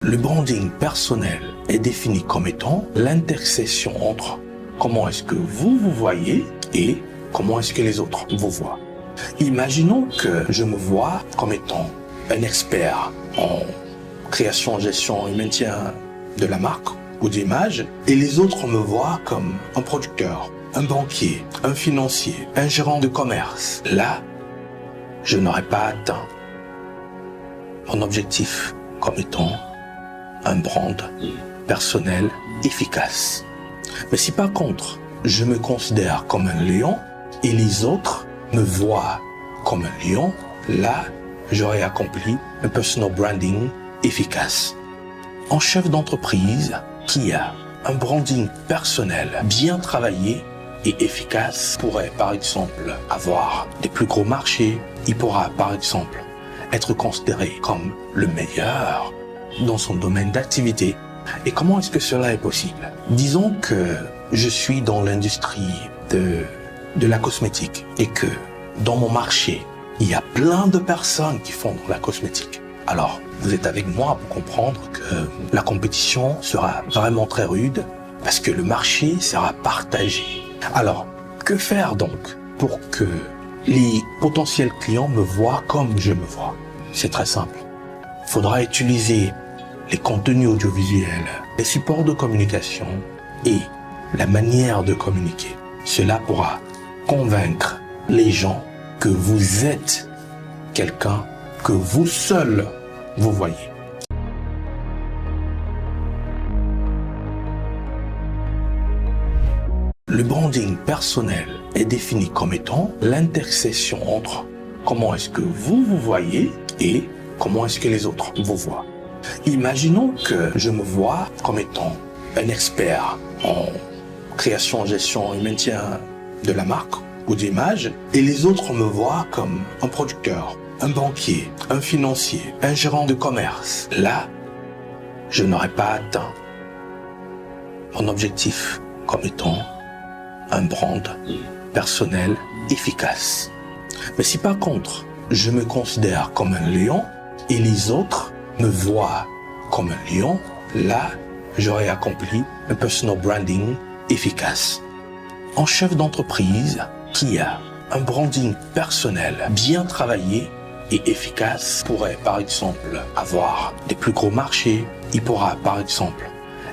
Le branding personnel est défini comme étant l'intersection entre comment est-ce que vous vous voyez et comment est-ce que les autres vous voient. Imaginons que je me vois comme étant un expert en création, gestion et maintien de la marque ou d'image et les autres me voient comme un producteur, un banquier, un financier, un gérant de commerce. Là, je n'aurais pas atteint mon objectif comme étant un brand personnel efficace. Mais si par contre, je me considère comme un lion et les autres me voient comme un lion, là, j'aurais accompli un personal branding efficace. Un chef d'entreprise qui a un branding personnel bien travaillé et efficace pourrait par exemple avoir des plus gros marchés. Il pourra par exemple être considéré comme le meilleur dans son domaine d'activité. Et comment est-ce que cela est possible? Disons que je suis dans l'industrie de la cosmétique et que dans mon marché, il y a plein de personnes qui font de la cosmétique. Alors, vous êtes avec moi pour comprendre que la compétition sera vraiment très rude parce que le marché sera partagé. Alors, que faire donc pour que les potentiels clients me voient comme je me vois? C'est très simple. Il faudra utiliser les contenus audiovisuels, les supports de communication et la manière de communiquer. Cela pourra convaincre les gens que vous êtes quelqu'un que vous seul vous voyez. Le branding personnel est défini comme étant l'intersection entre comment est-ce que vous vous voyez et comment est-ce que les autres vous voient. Imaginons que je me vois comme étant un expert en création, gestion et maintien de la marque ou d'image et les autres me voient comme un producteur, un banquier, un financier, un gérant de commerce. Là, je n'aurais pas atteint mon objectif comme étant un brand personnel efficace. Mais si par contre, je me considère comme un lion et les autres me voient comme un lion, là, j'aurais accompli un personal branding efficace. Un chef d'entreprise qui a un branding personnel bien travaillé et efficace pourrait par exemple avoir des plus gros marchés. Il pourra par exemple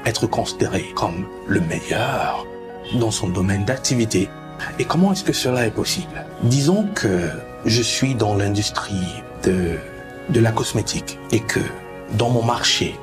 être considéré comme le meilleur dans son domaine d'activité. Et comment est-ce que cela est possible? Disons que je suis dans l'industrie de la cosmétique et que dans mon marché,